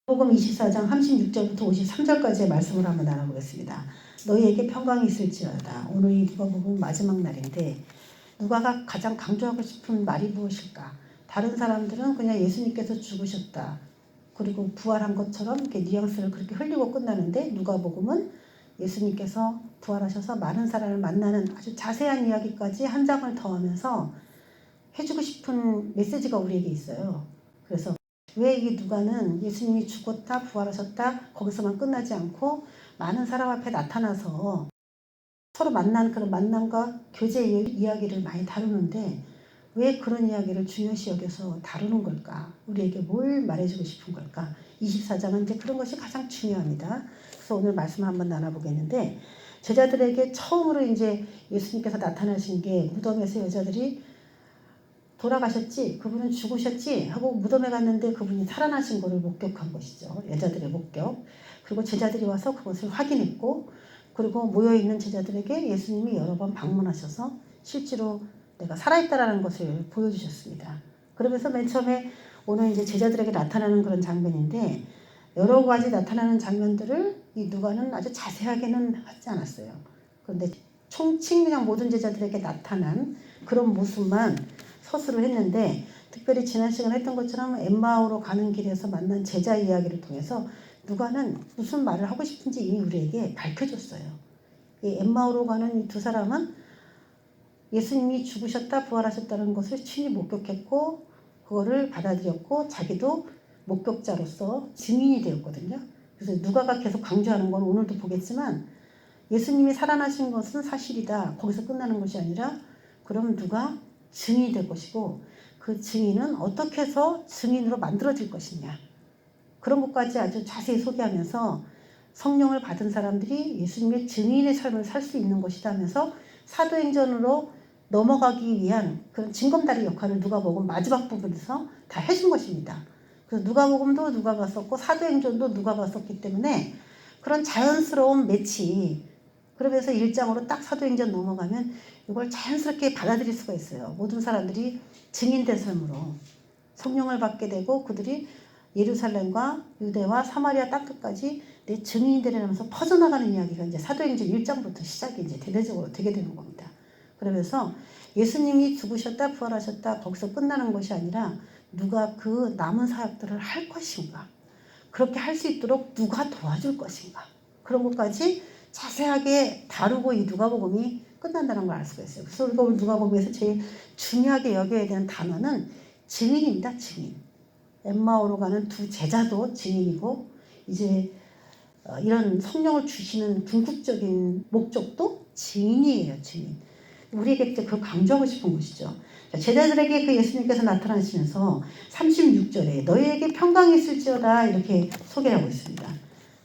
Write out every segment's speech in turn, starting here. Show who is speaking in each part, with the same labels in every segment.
Speaker 1: 복음 24장 36절부터 53절까지의 말씀을 한번 나눠보겠습니다. 너희에게 평강이 있을지어다. 오늘 이 누가복음 마지막 날인데 누가가 가장 강조하고 싶은 말이 무엇일까? 다른 사람들은 그냥 예수님께서 죽으셨다, 그리고 부활한 것처럼 이렇게 뉘앙스를 그렇게 흘리고 끝나는데, 누가복음은 예수님께서 부활하셔서 많은 사람을 만나는 아주 자세한 이야기까지 한 장을 더하면서 해주고 싶은 메시지가 우리에게 있어요. 그래서 왜 이 누가는 예수님이 죽었다 부활하셨다 거기서만 끝나지 않고 많은 사람 앞에 나타나서 서로 만난 그런 만남과 교제 이야기를 많이 다루는데, 왜 그런 이야기를 중요시 여겨서 다루는 걸까? 우리에게 뭘 말해주고 싶은 걸까? 24장은 이제 그런 것이 가장 중요합니다. 그래서 오늘 말씀을 한번 나눠보겠는데, 제자들에게 처음으로 이제 예수님께서 나타나신 게 무덤에서 여자들이 돌아가셨지, 그분은 죽으셨지 하고 무덤에 갔는데 그분이 살아나신 것을 목격한 것이죠. 여자들의 목격. 그리고 제자들이 와서 그것을 확인했고, 그리고 모여있는 제자들에게 예수님이 여러 번 방문하셔서 실제로 내가 살아있다라는 것을 보여주셨습니다. 그러면서 맨 처음에 오늘 이제 제자들에게 나타나는 그런 장면인데, 여러 가지 나타나는 장면들을 이 누가는 아주 자세하게는 하지 않았어요. 그런데 총칭 그냥 모든 제자들에게 나타난 그런 모습만 서술을 했는데, 특별히 지난 시간에 했던 것처럼 엠마오로 가는 길에서 만난 제자 이야기를 통해서 누가는 무슨 말을 하고 싶은지 이미 우리에게 밝혀줬어요. 이 엠마오로 가는 이 두 사람은 예수님이 죽으셨다 부활하셨다는 것을 친히 목격했고 그거를 받아들였고 자기도 목격자로서 증인이 되었거든요. 그래서 누가가 계속 강조하는 건 오늘도 보겠지만, 예수님이 살아나신 것은 사실이다, 거기서 끝나는 것이 아니라 그럼 누가 증인이 될 것이고 그 증인은 어떻게 해서 증인으로 만들어질 것이냐, 그런 것까지 아주 자세히 소개하면서 성령을 받은 사람들이 예수님의 증인의 삶을 살 수 있는 것이다 하면서 사도행전으로 넘어가기 위한 그런 징검다리 역할을 누가복음 마지막 부분에서 다 해준 것입니다. 그래서 누가복음도 누가가 썼고 사도행전도 누가가 썼기 때문에 그런 자연스러운 매치, 그러면서 1장으로 딱 사도행전 넘어가면 이걸 자연스럽게 받아들일 수가 있어요. 모든 사람들이 증인된 삶으로 성령을 받게 되고 그들이 예루살렘과 유대와 사마리아 땅끝까지 내 증인이 되려면서 퍼져나가는 이야기가 이제 사도행전 1장부터 시작이 이제 대대적으로 되게 되는 겁니다. 그러면서 예수님이 죽으셨다 부활하셨다 거기서 끝나는 것이 아니라 누가 그 남은 사역들을 할 것인가, 그렇게 할 수 있도록 누가 도와줄 것인가, 그런 것까지 자세하게 다루고 이 누가복음이 끝난다는 걸 알 수가 있어요. 그래서 우리가 오늘 누가복음에서 제일 중요하게 여겨야 되는 단어는 증인입니다. 증인. 엠마오로 가는 두 제자도 증인이고, 이제 이런 성령을 주시는 궁극적인 목적도 증인이에요. 증인. 우리에게 그걸 강조하고 싶은 것이죠. 제자들에게 그 예수님께서 나타나시면서 36절에 너희에게 평강이 있을지어다 이렇게 소개하고 있습니다.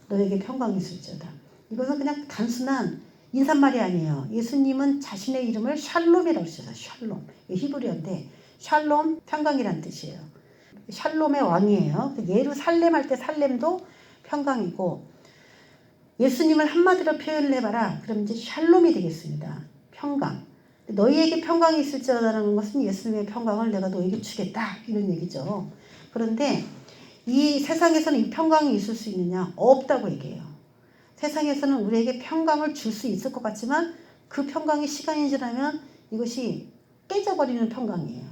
Speaker 1: 너희에게 평강이 있을지어다. 이것은 그냥 단순한 인사말이 아니에요. 예수님은 자신의 이름을 샬롬이라고 쓰셔서 샬롬, 히브리어인데 샬롬 평강이란 뜻이에요. 샬롬의 왕이에요. 예루살렘 할 때 살렘도 평강이고, 예수님을 한마디로 표현을 해봐라 그럼 이제 샬롬이 되겠습니다. 평강. 너희에게 평강이 있을지어다라는 것은 예수님의 평강을 내가 너희에게 주겠다 이런 얘기죠. 그런데 이 세상에서는 이 평강이 있을 수 있느냐? 없다고 얘기해요. 세상에서는 우리에게 평강을 줄 수 있을 것 같지만 그 평강이 시간이 지나면 이것이 깨져버리는 평강이에요.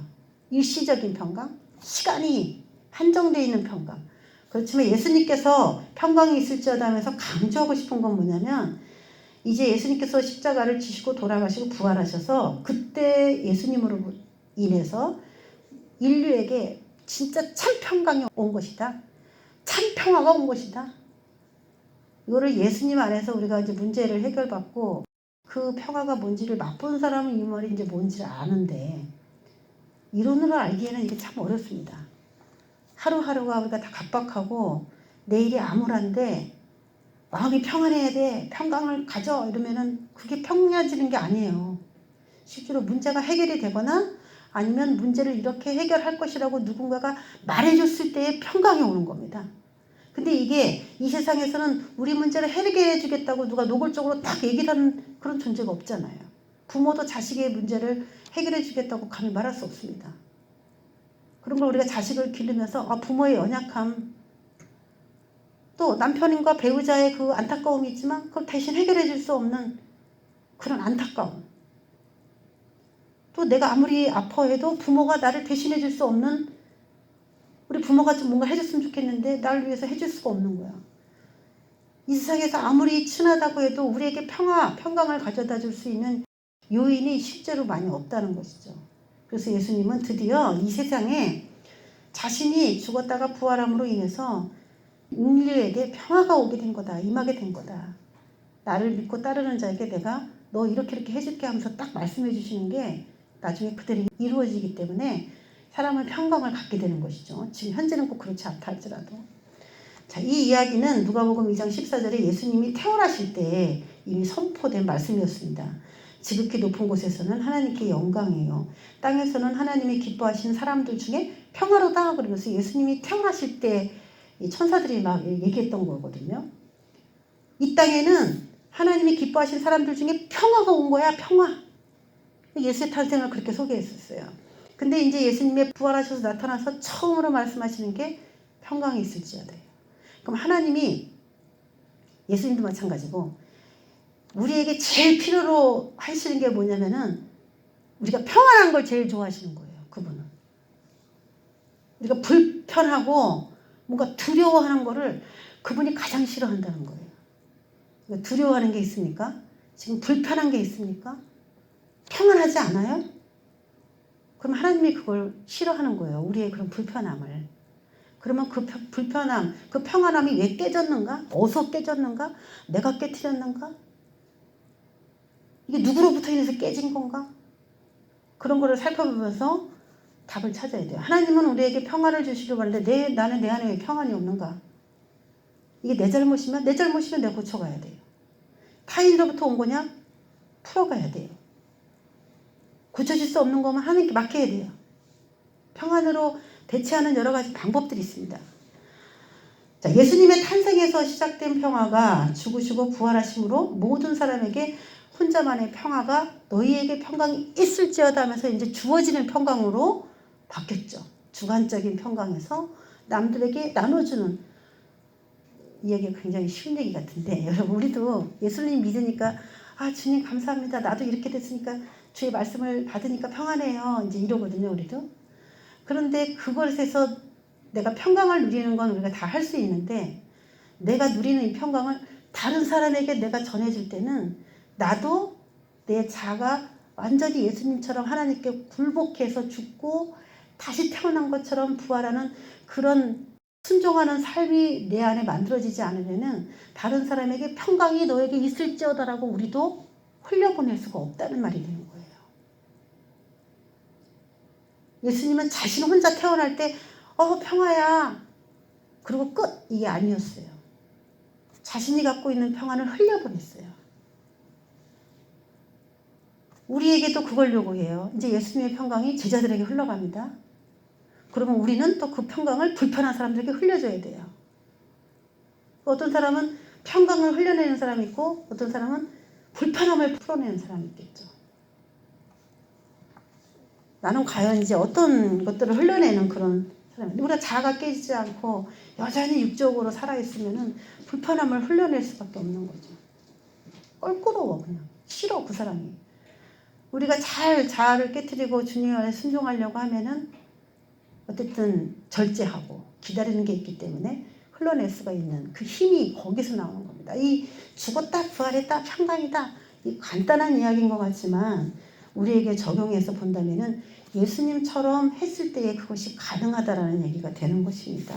Speaker 1: 일시적인 평강, 시간이 한정되어 있는 평강. 그렇지만 예수님께서 평강이 있을지어다 하면서 강조하고 싶은 건 뭐냐면, 이제 예수님께서 십자가를 지시고 돌아가시고 부활하셔서 그때 예수님으로 인해서 인류에게 진짜 참 평강이 온 것이다. 참 평화가 온 것이다. 이거를 예수님 안에서 우리가 이제 문제를 해결받고 그 평화가 뭔지를 맛본 사람은 이 말이 이제 뭔지를 아는데, 이론으로 알기에는 이게 참 어렵습니다. 하루하루가 우리가 다 각박하고 내일이 암울한데 마음이 평안해야 돼, 평강을 가져 이러면은 그게 평안해지는 게 아니에요. 실제로 문제가 해결이 되거나 아니면 문제를 이렇게 해결할 것이라고 누군가가 말해줬을 때의 평강이 오는 겁니다. 근데 이게 이 세상에서는 우리 문제를 해결해 주겠다고 누가 노골적으로 딱 얘기를 하는 그런 존재가 없잖아요. 부모도 자식의 문제를 해결해 주겠다고 감히 말할 수 없습니다. 그런 걸 우리가 자식을 기르면서 부모의 연약함, 또 남편과 배우자의 그 안타까움이 있지만 그걸 대신 해결해 줄 수 없는 그런 안타까움. 또 내가 아무리 아파해도 부모가 나를 대신해 줄 수 없는, 우리 부모가 좀 뭔가 해줬으면 좋겠는데 나를 위해서 해줄 수가 없는 거야. 이 세상에서 아무리 친하다고 해도 우리에게 평강을 가져다 줄 수 있는 요인이 실제로 많이 없다는 것이죠. 그래서 예수님은 드디어 이 세상에 자신이 죽었다가 부활함으로 인해서 인류에게 평화가 오게 된 거다, 임하게 된 거다. 나를 믿고 따르는 자에게 내가 너 이렇게 해줄게 하면서 딱 말씀해 주시는 게 나중에 그대로 이루어지기 때문에 사람은 평강을 갖게 되는 것이죠. 지금 현재는 꼭 그렇지 않다 할지라도. 자, 이 이야기는 누가복음 2장 14절에 예수님이 태어나실 때 이미 선포된 말씀이었습니다. 지극히 높은 곳에서는 하나님께 영광이에요. 땅에서는 하나님이 기뻐하시는 사람들 중에 평화로다. 그러면서 예수님이 태어나실 때 천사들이 막 얘기했던 거거든요. 이 땅에는 하나님이 기뻐하시는 사람들 중에 평화가 온 거야. 평화. 예수의 탄생을 그렇게 소개했었어요. 근데 이제 예수님의 부활하셔서 나타나서 처음으로 말씀하시는 게 평강이 있을지어다요. 그럼 하나님이, 예수님도 마찬가지고 우리에게 제일 필요로 하시는 게 뭐냐면은 우리가 평안한 걸 제일 좋아하시는 거예요. 그분은. 우리가 불편하고 뭔가 두려워하는 거를 그분이 가장 싫어한다는 거예요. 그러니까 두려워하는 게 있습니까? 지금 불편한 게 있습니까? 평안하지 않아요? 그럼 하나님이 그걸 싫어하는 거예요. 우리의 그런 불편함을. 그러면 그 불편함, 그 평안함이 왜 깨졌는가? 어디서 깨졌는가? 내가 깨트렸는가? 이게 누구로부터 인해서 깨진 건가? 그런 거를 살펴보면서 답을 찾아야 돼요. 하나님은 우리에게 평안을 주시려고 하는데 나는 내 안에 왜 평안이 없는가? 이게 내 잘못이면 내가 고쳐가야 돼요. 타인으로부터 온 거냐? 풀어가야 돼요. 고쳐질 수 없는 거면 하나님께 맡겨야 돼요. 평안으로 대체하는 여러 가지 방법들이 있습니다. 자, 예수님의 탄생에서 시작된 평화가 죽으시고 부활하심으로 모든 사람에게 혼자만의 평화가 너희에게 평강이 있을지어다 하면서 이제 주어지는 평강으로 바뀌었죠. 주관적인 평강에서 남들에게 나눠주는, 이 얘기가 굉장히 쉬운 얘기 같은데 여러분, 우리도 예수님 믿으니까 주님 감사합니다. 나도 이렇게 됐으니까 주의 말씀을 받으니까 평안해요. 이제 이러거든요, 우리도. 그런데 그것에서 내가 평강을 누리는 건 우리가 다 할 수 있는데, 내가 누리는 이 평강을 다른 사람에게 내가 전해줄 때는 나도 내 자가 완전히 예수님처럼 하나님께 굴복해서 죽고 다시 태어난 것처럼 부활하는 그런 순종하는 삶이 내 안에 만들어지지 않으면은 다른 사람에게 평강이 너에게 있을지어다라고 우리도 흘려보낼 수가 없다는 말이 되는 거예요. 예수님은 자신 혼자 태어날 때 평화야 그리고 끝, 이게 아니었어요. 자신이 갖고 있는 평안을 흘려보냈어요. 우리에게도 그걸 요구해요. 이제 예수님의 평강이 제자들에게 흘러갑니다. 그러면 우리는 또 그 평강을 불편한 사람들에게 흘려줘야 돼요. 어떤 사람은 평강을 흘려내는 사람이 있고 어떤 사람은 불편함을 풀어내는 사람이 있겠죠. 나는 과연 이제 어떤 것들을 흘려내는 그런 사람, 우리가 자아가 깨지지 않고 여전히 육적으로 살아있으면은 불편함을 흘려낼 수밖에 없는 거죠. 껄끄러워, 그냥 싫어 그 사람이. 우리가 잘 자아를 깨트리고 주님 안에 순종하려고 하면은 어쨌든 절제하고 기다리는 게 있기 때문에 흘러낼 수가 있는 그 힘이 거기서 나오는 겁니다. 이 죽었다 부활했다 평강이다, 이 간단한 이야기인 것 같지만 우리에게 적용해서 본다면은 예수님처럼 했을 때에 그것이 가능하다라는 얘기가 되는 것입니다.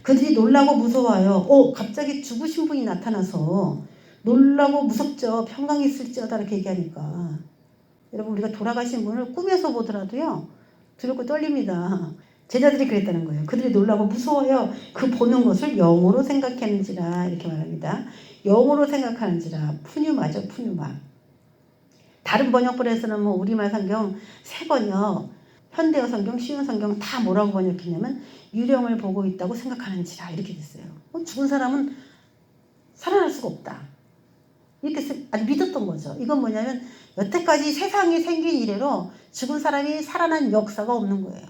Speaker 1: 그들이 놀라고 무서워요. 갑자기 죽으신 분이 나타나서 놀라고 무섭죠. 평강이 있을지어다 이렇게 얘기하니까. 여러분, 우리가 돌아가신 분을 꿈에서 보더라도요, 두렵고 떨립니다. 제자들이 그랬다는 거예요. 그들이 놀라고 무서워요. 그 보는 것을 영으로 생각하는지라 이렇게 말합니다. 영으로 생각하는지라. 푸뉴마죠, 푸뉴마. 다른 번역본에서는 우리말 성경 새 번역, 현대어 성경, 쉬운 성경 다 뭐라고 번역했냐면 유령을 보고 있다고 생각하는지라 이렇게 됐어요. 죽은 사람은 살아날 수가 없다, 이렇게 아주 믿었던 거죠. 이건 뭐냐면 여태까지 세상이 생긴 이래로 죽은 사람이 살아난 역사가 없는 거예요.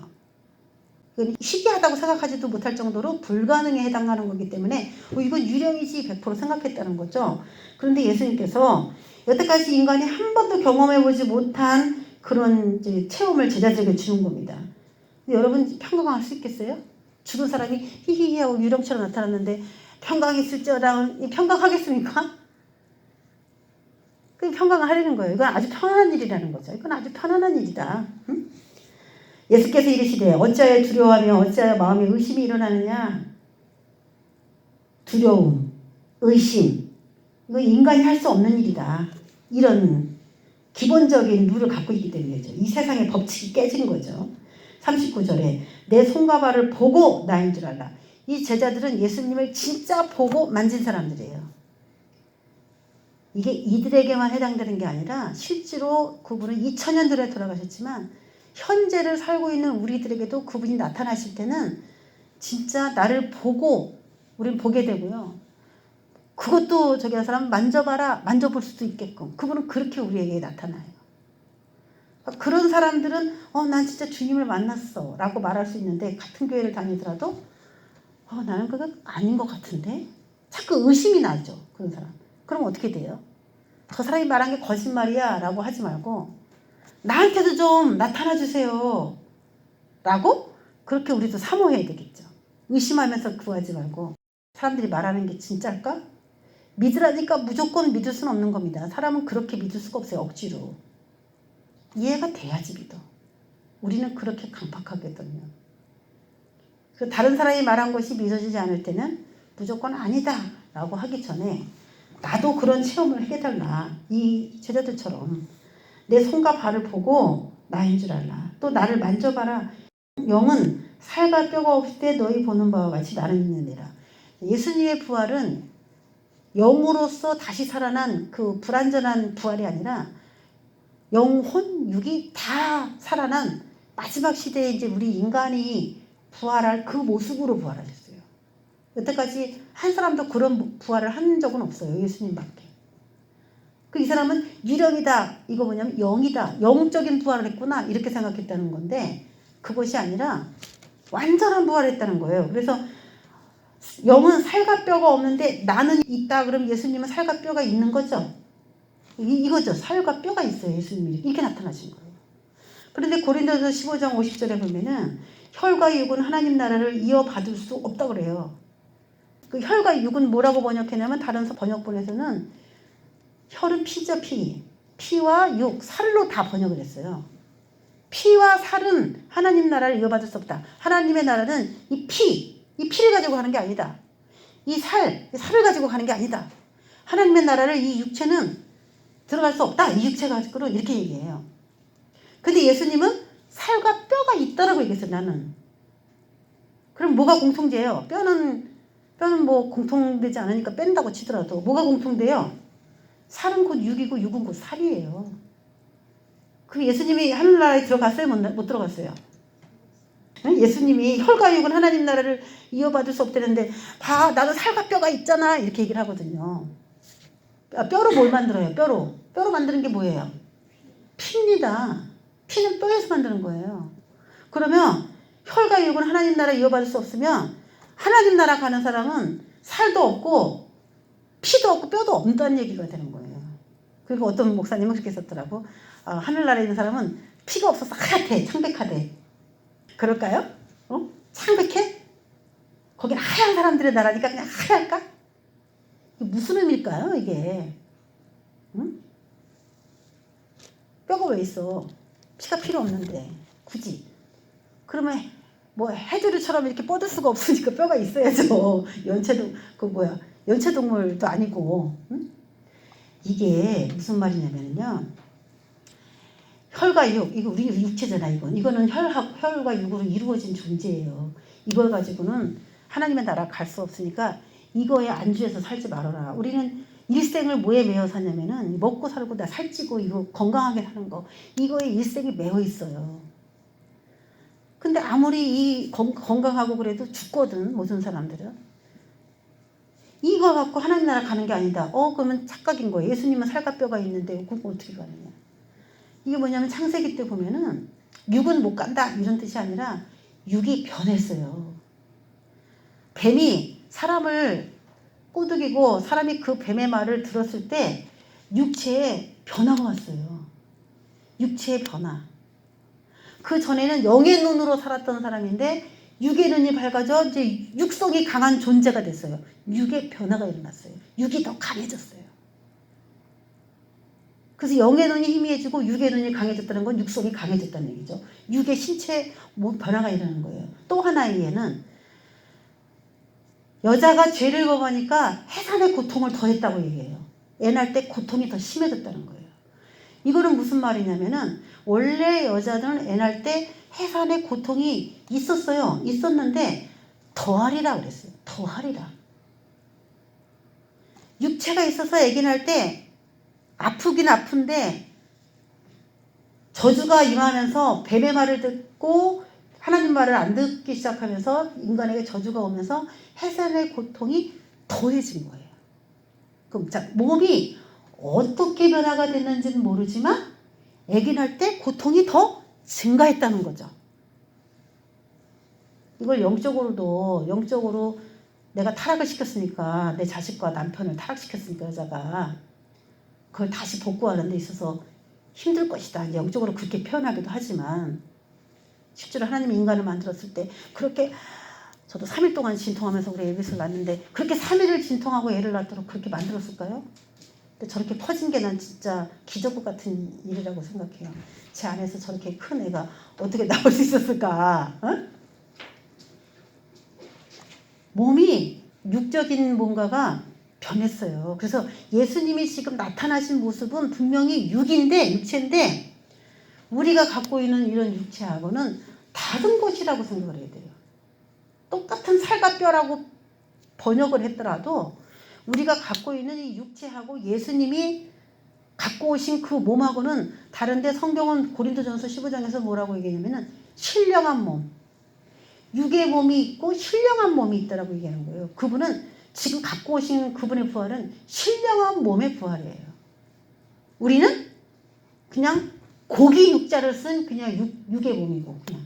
Speaker 1: 이건 희귀하다고 생각하지도 못할 정도로 불가능에 해당하는 거기 때문에 이건 유령이지 100% 생각했다는 거죠. 그런데 예수님께서 여태까지 인간이 한 번도 경험해보지 못한 그런 이제 체험을 제자들에게 주는 겁니다. 여러분 평강할 수 있겠어요? 죽은 사람이 히히히 하고 유령처럼 나타났는데 평강했을지어다 평강하겠습니까? 그 평강을 하려는 거예요. 이건 아주 편안한 일이라는 거죠. 이건 아주 편안한 일이다. 응? 예수께서 이르시되 어찌하여 두려워하며 어찌하여 마음에 의심이 일어나느냐. 두려움, 의심, 이거 인간이 할 수 없는 일이다. 이런 기본적인 룰을 갖고 있기 때문이죠. 이 세상의 법칙이 깨진 거죠. 39절에 내 손과 발을 보고 나인 줄 알라. 이 제자들은 예수님을 진짜 보고 만진 사람들이에요. 이게 이들에게만 해당되는 게 아니라 실제로 그분은 2000년 전에 돌아가셨지만 현재를 살고 있는 우리들에게도 그분이 나타나실 때는 진짜 나를 보고 우린 보게 되고요. 그것도 저기 한 사람 만져봐라 만져볼 수도 있게끔 그분은 그렇게 우리에게 나타나요. 그런 사람들은 난 진짜 주님을 만났어 라고 말할 수 있는데 같은 교회를 다니더라도 나는 그거 아닌 것 같은데 자꾸 의심이 나죠. 그런 사람. 그럼 어떻게 돼요? 저 사람이 말한 게 거짓말이야 라고 하지 말고 나한테도 좀 나타나 주세요 라고 그렇게 우리도 사모해야 되겠죠. 의심하면서 구하지 말고 사람들이 말하는 게 진짜일까? 믿으라니까 무조건 믿을 수는 없는 겁니다. 사람은 그렇게 믿을 수가 없어요. 억지로. 이해가 돼야지 믿어. 우리는 그렇게 강박하거든요. 다른 사람이 말한 것이 믿어지지 않을 때는 무조건 아니다 라고 하기 전에 나도 그런 체험을 해달라. 이 제자들처럼 내 손과 발을 보고 나인 줄 알라. 또 나를 만져봐라. 영은 살과 뼈가 없을 때 너희 보는 바와 같이 나를 믿느니라. 예수님의 부활은 영으로서 다시 살아난 그 불완전한 부활이 아니라 영혼, 육이 다 살아난 마지막 시대에 이제 우리 인간이 부활할 그 모습으로 부활하셨어요. 여태까지 한 사람도 그런 부활을 한 적은 없어요. 예수님밖에. 이 사람은 유령이다. 이거 뭐냐면 영이다. 영적인 부활을 했구나. 이렇게 생각했다는 건데 그것이 아니라 완전한 부활을 했다는 거예요. 그래서 영은 살과 뼈가 없는데 나는 있다. 그럼 예수님은 살과 뼈가 있는 거죠. 이거죠. 살과 뼈가 있어요. 예수님이 이렇게 나타나신 거예요. 그런데 고린도서 15장 50절에 보면은 혈과 육은 하나님 나라를 이어받을 수 없다고 그래요. 그 혈과 육은 뭐라고 번역했냐면 다른 번역본에서는 혈은 피죠. 피와 육, 살로 다 번역을 했어요. 피와 살은 하나님 나라를 이어받을 수 없다. 하나님의 나라는 이 피를 가지고 가는 게 아니다. 이 살을 가지고 가는 게 아니다. 하나님의 나라를 이 육체는 들어갈 수 없다. 이 육체 가지고 이렇게 얘기해요. 근데 예수님은 살과 뼈가 있다라고 얘기했어요. 나는. 그럼 뭐가 공통돼요? 뼈는 뭐 공통되지 않으니까 뺀다고 치더라도 뭐가 공통돼요? 살은 곧 육이고 육은 곧 살이에요. 그 예수님이 하늘나라에 들어갔어요? 못 들어갔어요? 예수님이 혈과 육은 하나님 나라를 이어받을 수 없다는데 봐 나도 살과 뼈가 있잖아 이렇게 얘기를 하거든요. 뼈로 뭘 만들어요? 뼈로 만드는 게 뭐예요? 피입니다. 피는 뼈에서 만드는 거예요. 그러면 혈과 육은 하나님 나라 이어받을 수 없으면 하나님 나라 가는 사람은 살도 없고 피도 없고 뼈도 없다는 얘기가 되는 거예요. 그리고 어떤 목사님은 그렇게 썼더라고. 하늘나라에 있는 사람은 피가 없어서 하얗대. 창백하대. 그럴까요? 창백해? 거긴 하얀 사람들의 나라니까 그냥 하얄까? 이게 무슨 의미일까요 이게? 응? 뼈가 왜 있어? 피가 필요 없는데 굳이. 그러면 뭐 해조류처럼 이렇게 뻗을 수가 없으니까 뼈가 있어야죠. 연체동물도 아니고. 응? 이게 무슨 말이냐면요. 혈과 육, 이거 우리 육체잖아, 이거는 혈과 육으로 이루어진 존재예요. 이걸 가지고는 하나님의 나라 갈 수 없으니까 이거에 안주해서 살지 말아라. 우리는 일생을 뭐에 매여 사냐면은 먹고 살고 나 살찌고 이거 건강하게 사는 거 이거에 일생이 매여 있어요. 근데 아무리 이 건강하고 그래도 죽거든 모든 사람들은. 이거 갖고 하나님 나라 가는 게 아니다. 그러면 착각인 거예요. 예수님은 살과 뼈가 있는데 그거 어떻게 가느냐. 이게 뭐냐면 창세기 때 보면은 육은 못 간다 이런 뜻이 아니라 육이 변했어요. 뱀이 사람을 꼬드기고 사람이 그 뱀의 말을 들었을 때 육체에 변화가 왔어요. 육체의 변화. 그 전에는 영의 눈으로 살았던 사람인데 육의 눈이 밝아져 이제 육성이 강한 존재가 됐어요. 육의 변화가 일어났어요. 육이 더 강해졌어요. 그래서 영의 눈이 희미해지고 육의 눈이 강해졌다는 건 육성이 강해졌다는 얘기죠. 육의 신체 변화가 일어나는 거예요. 또 하나의 예는 여자가 죄를 범하니까 해산의 고통을 더했다고 얘기해요. 애 낳을 때 고통이 더 심해졌다는 거예요. 이거는 무슨 말이냐면은 원래 여자들은 애 낳을 때 해산의 고통이 있었어요. 있었는데 더하리라 그랬어요. 더하리라. 육체가 있어서 아기 낳을 때 아프긴 아픈데 저주가 임하면서 뱀의 말을 듣고 하나님 말을 안 듣기 시작하면서 인간에게 저주가 오면서 해산의 고통이 더해진 거예요. 그럼 자, 몸이 어떻게 변화가 됐는지는 모르지만 아기 낳을 때 고통이 더 증가했다는 거죠. 이걸 영적으로 내가 타락을 시켰으니까 내 자식과 남편을 타락시켰으니까 여자가 그걸 다시 복구하는 데 있어서 힘들 것이다. 영적으로 그렇게 표현하기도 하지만 실제로 하나님이 인간을 만들었을 때 그렇게 저도 3일 동안 진통하면서 우리 애기를 낳았는데 그렇게 3일을 진통하고 애를 낳도록 그렇게 만들었을까요? 근데 저렇게 퍼진 게 난 진짜 기적과 같은 일이라고 생각해요. 제 안에서 저렇게 큰 애가 어떻게 나올 수 있었을까? 어? 몸이 육적인 뭔가가 변했어요. 그래서 예수님이 지금 나타나신 모습은 분명히 육체인데 우리가 갖고 있는 이런 육체하고는 다른 것이라고 생각을 해야 돼요. 똑같은 살과 뼈라고 번역을 했더라도 우리가 갖고 있는 이 육체하고 예수님이 갖고 오신 그 몸하고는 다른데 성경은 고린도전서 15장에서 뭐라고 얘기하냐면은 신령한 몸, 육의 몸이 있고 신령한 몸이 있다라고 얘기하는 거예요. 그분은 지금 갖고 오신 그분의 부활은 신령한 몸의 부활이에요. 우리는 그냥 고기 육자를 쓴 그냥 육의 몸이고 그냥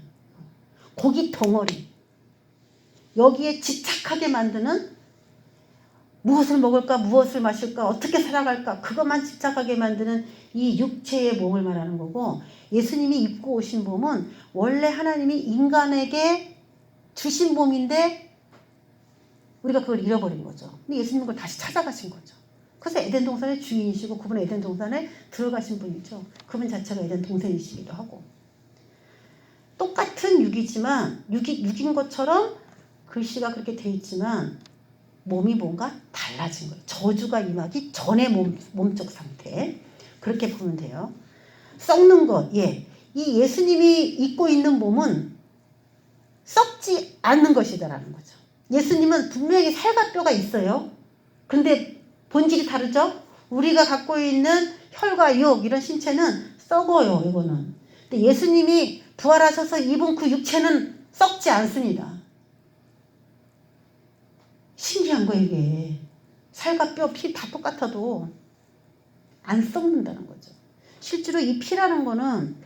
Speaker 1: 고기 덩어리. 여기에 집착하게 만드는 무엇을 먹을까, 무엇을 마실까, 어떻게 살아갈까 그것만 집착하게 만드는 이 육체의 몸을 말하는 거고 예수님이 입고 오신 몸은 원래 하나님이 인간에게 주신 몸인데 우리가 그걸 잃어버린 거죠. 근데 예수님은 그걸 다시 찾아가신 거죠. 그래서 에덴 동산의 주인이시고 그분은 에덴 동산에 들어가신 분이죠. 그분 자체가 에덴 동생이시기도 하고 똑같은 육이지만 육인 것처럼 글씨가 그렇게 돼 있지만 몸이 뭔가 달라진 거예요. 저주가 임하기 전의 몸적 상태 그렇게 보면 돼요. 썩는 것, 예, 이 예수님이 입고 있는 몸은 썩지 않는 것이다라는 거죠. 예수님은 분명히 살과 뼈가 있어요. 근데 본질이 다르죠? 우리가 갖고 있는 혈과 육 이런 신체는 썩어요. 이거는. 근데 예수님이 부활하셔서 입은 그 육체는 썩지 않습니다. 신기한 거 이게. 살과 뼈, 피 다 똑같아도 안 썩는다는 거죠. 실제로 이 피라는 거는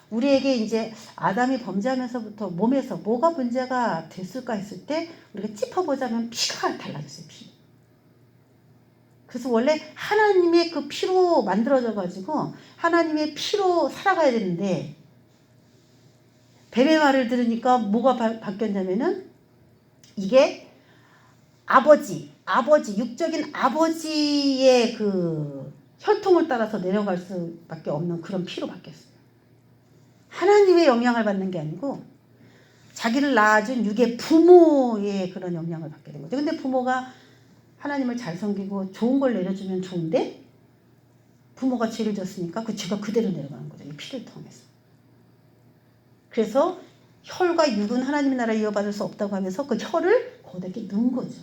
Speaker 1: 우리에게 이제 아담이 범죄하면서부터 몸에서 뭐가 문제가 됐을까 했을 때 우리가 짚어보자면 피가 달라졌어요. 피. 그래서 원래 하나님의 그 피로 만들어져 가지고 하나님의 피로 살아가야 되는데 뱀의 말을 들으니까 뭐가 바뀌었냐면은 이게 아버지 육적인 아버지의 그 혈통을 따라서 내려갈 수밖에 없는 그런 피로 바뀌었어요. 하나님의 영향을 받는 게 아니고 자기를 낳아준 육의 부모의 그런 영향을 받게 된 거죠. 근데 부모가 하나님을 잘 섬기고 좋은 걸 내려주면 좋은데 부모가 죄를 졌으니까 그 죄가 그대로 내려가는 거죠. 이 피를 통해서. 그래서 혈과 육은 하나님의 나라에 이어받을 수 없다고 하면서 그 혈을 거기에 넣은 거죠.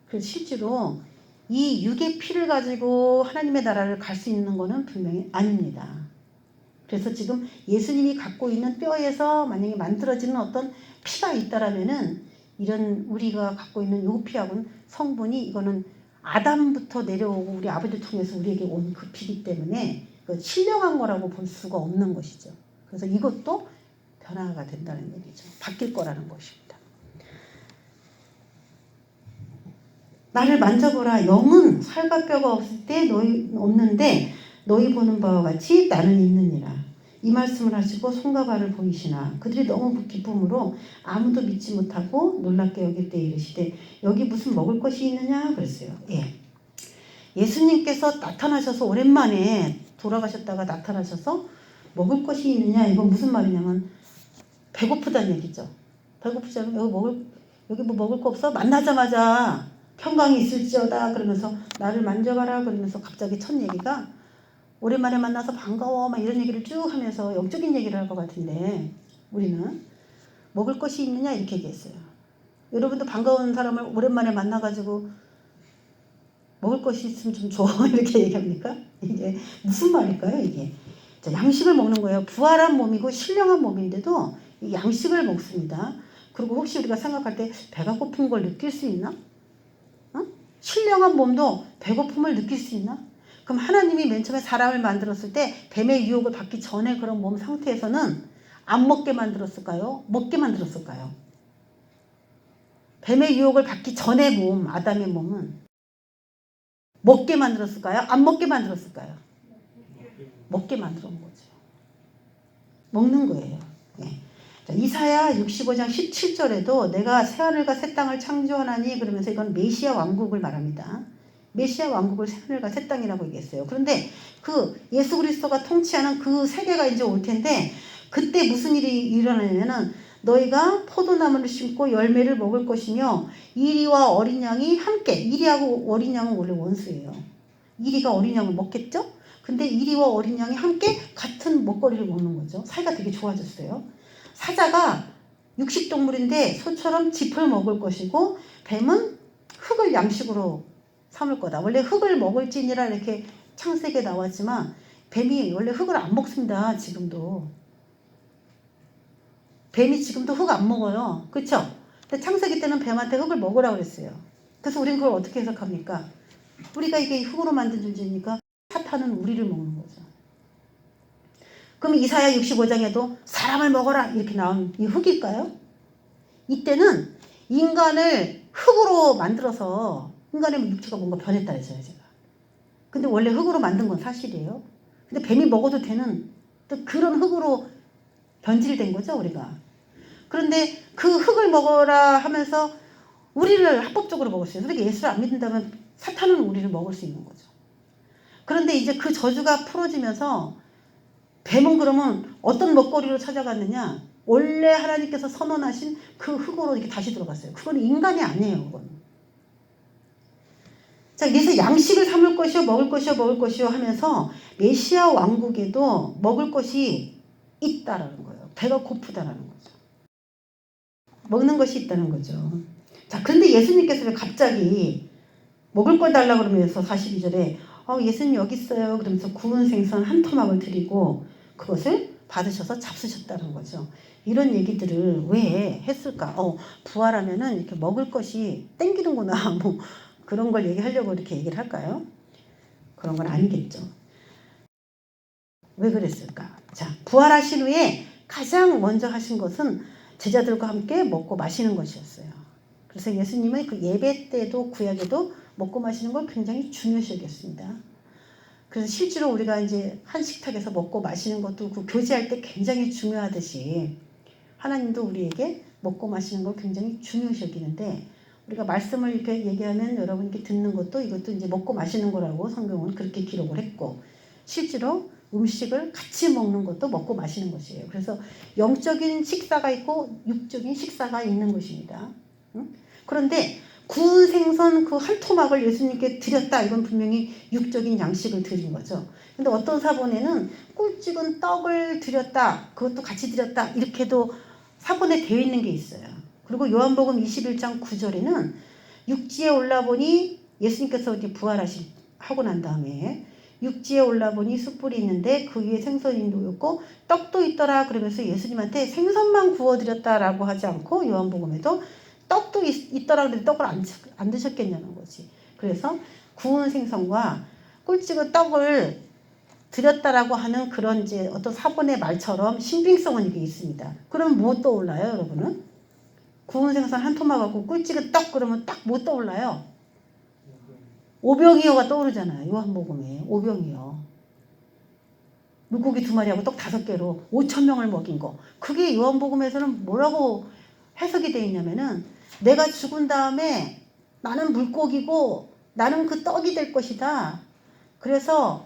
Speaker 1: 그래서 실제로 이 육의 피를 가지고 하나님의 나라를 갈 수 있는 거는 분명히 아닙니다. 그래서 지금 예수님이 갖고 있는 뼈에서 만약에 만들어지는 어떤 피가 있다라면은 이런 우리가 갖고 있는 요 피하고는 성분이 이거는 아담부터 내려오고 우리 아버지를 통해서 우리에게 온 그 피이기 때문에 신령한 거라고 볼 수가 없는 것이죠. 그래서 이것도 변화가 된다는 얘기죠. 바뀔 거라는 것입니다. 나를 만져보라. 영은 살과 뼈가 없을 때 너희 없는데 너희 보는 바와 같이 나는 있느니라. 이 말씀을 하시고 손과 발을 보이시나 그들이 너무 기쁨으로 아무도 믿지 못하고 놀랍게 여길 때 이르시되 여기 무슨 먹을 것이 있느냐 그랬어요. 예수님께서 나타나셔서 오랜만에 돌아가셨다가 나타나셔서 먹을 것이 있느냐, 이건 무슨 말이냐면 배고프다는 얘기죠. 배고프잖아요. 여기 뭐 먹을 거 없어? 만나자마자 평강이 있을지어다 그러면서 나를 만져봐라 그러면서 갑자기 첫 얘기가 오랜만에 만나서 반가워 막 이런 얘기를 쭉 하면서 영적인 얘기를 할 것 같은데 우리는 먹을 것이 있느냐 이렇게 얘기했어요. 여러분도 반가운 사람을 오랜만에 만나가지고 먹을 것이 있으면 좀 줘 이렇게 얘기합니까? 이게 무슨 말일까요 이게? 자, 양식을 먹는 거예요. 부활한 몸이고 신령한 몸인데도 이 양식을 먹습니다. 그리고 혹시 우리가 생각할 때 배가 고픈 걸 느낄 수 있나? 신령한 몸도 배고픔을 느낄 수 있나? 그럼 하나님이 맨 처음에 사람을 만들었을 때 뱀의 유혹을 받기 전에 그런 몸 상태에서는 안 먹게 만들었을까요? 먹게 만들었을까요? 뱀의 유혹을 받기 전의 몸, 아담의 몸은 먹게 만들었을까요? 안 먹게 만들었을까요? 먹게 만들어 온 거죠. 먹는 거예요. 자, 이사야 65장 17절에도 내가 새하늘과 새 땅을 창조하나니 그러면서 이건 메시아 왕국을 말합니다. 메시아 왕국을 새하늘과 새 땅이라고 얘기했어요. 그런데 그 예수 그리스도가 통치하는 그 세계가 이제 올 텐데 그때 무슨 일이 일어나냐면은 너희가 포도나무를 심고 열매를 먹을 것이며 이리와 어린 양이 함께, 이리하고 어린 양은 원래 원수예요. 이리가 어린 양을 먹겠죠? 근데 이리와 어린 양이 함께 같은 먹거리를 먹는 거죠. 사이가 되게 좋아졌어요. 사자가 육식동물인데 소처럼 짚을 먹을 것이고 뱀은 흙을 양식으로 삼을 거다. 원래 흙을 먹을지니라 이렇게 창세기에 나왔지만 뱀이 원래 흙을 안 먹습니다. 지금도. 뱀이 지금도 흙 안 먹어요. 그렇죠? 근데 창세기 때는 뱀한테 흙을 먹으라고 그랬어요. 그래서 우리는 그걸 어떻게 해석합니까? 우리가 이게 흙으로 만든 존재니까 사탄은 우리를 먹는 거죠. 그럼 이사야 65장에도 사람을 먹어라 이렇게 나온 이 흙일까요? 이때는 인간을 흙으로 만들어서 인간의 육체가 뭔가 변했다 했어요 제가. 근데 원래 흙으로 만든 건 사실이에요. 근데 뱀이 먹어도 되는 또 그런 흙으로 변질된 거죠 우리가. 그런데 그 흙을 먹어라 하면서 우리를 합법적으로 먹었어요. 그러니까 예수를 안 믿는다면 사탄은 우리를 먹을 수 있는 거죠. 그런데 이제 그 저주가 풀어지면서 뱀은 그러면 어떤 먹거리로 찾아갔느냐? 원래 하나님께서 선언하신 그 흙으로 이렇게 다시 들어갔어요. 그건 인간이 아니에요. 그건. 자, 그래서 양식을 삼을 것이요 먹을 것이요 먹을 것이요 하면서 메시아 왕국에도 먹을 것이 있다라는 거예요. 배가 고프다라는 거죠. 먹는 것이 있다는 거죠. 자, 그런데 예수님께서 왜 갑자기 먹을 걸 달라고 그러면서 42절에 예수님 여기 있어요. 그러면서 구운 생선 한 토막을 드리고 그것을 받으셔서 잡수셨다는 거죠. 이런 얘기들을 왜 했을까? 부활하면은 이렇게 먹을 것이 땡기는구나. 뭐 그런 걸 얘기하려고 이렇게 얘기를 할까요? 그런 건 아니겠죠. 왜 그랬을까? 자, 부활하신 후에 가장 먼저 하신 것은 제자들과 함께 먹고 마시는 것이었어요. 그래서 예수님은 그 예배 때도 구약에도 먹고 마시는 걸 굉장히 중요시 여겼습니다. 그래서 실제로 우리가 이제 한 식탁에서 먹고 마시는 것도 그 교제할 때 굉장히 중요하듯이 하나님도 우리에게 먹고 마시는 걸 굉장히 중요시 여기는데 우리가 말씀을 이렇게 얘기하면 여러분께 듣는 것도 이것도 이제 먹고 마시는 거라고 성경은 그렇게 기록을 했고 실제로 음식을 같이 먹는 것도 먹고 마시는 것이에요. 그래서 영적인 식사가 있고 육적인 식사가 있는 것입니다. 그런데 구운 생선 그 한 토막을 예수님께 드렸다. 이건 분명히 육적인 양식을 드린 거죠. 근데 어떤 사본에는 꿀찍은 떡을 드렸다. 그것도 같이 드렸다. 이렇게도 사본에 되어 있는 게 있어요. 그리고 요한복음 21장 9절에는 육지에 올라보니 예수님께서 이제 부활하고 난 다음에 육지에 올라보니 숯불이 있는데 그 위에 생선이 놓였고 떡도 있더라. 그러면서 예수님한테 생선만 구워드렸다라고 하지 않고 요한복음에도 떡도 있더라. 그런데 떡을 안 드셨겠냐는 거지. 그래서 구운 생선과 꿀찍은 떡을 드렸다라고 하는 그런 이제 어떤 사본의 말처럼 신빙성은 이게 있습니다. 그러면 뭐 떠올라요, 여러분은? 구운 생선 한 토막 갖고 꿀찌개 떡 그러면 딱 뭐 떠올라요? 오병이어가 떠오르잖아요. 요한복음에 오병이어. 물고기 2마리하고 떡 5개로 5,000명을 먹인 거. 그게 요한복음에서는 뭐라고 해석이 되어 있냐면은 내가 죽은 다음에 나는 물고기고 나는 그 떡이 될 것이다. 그래서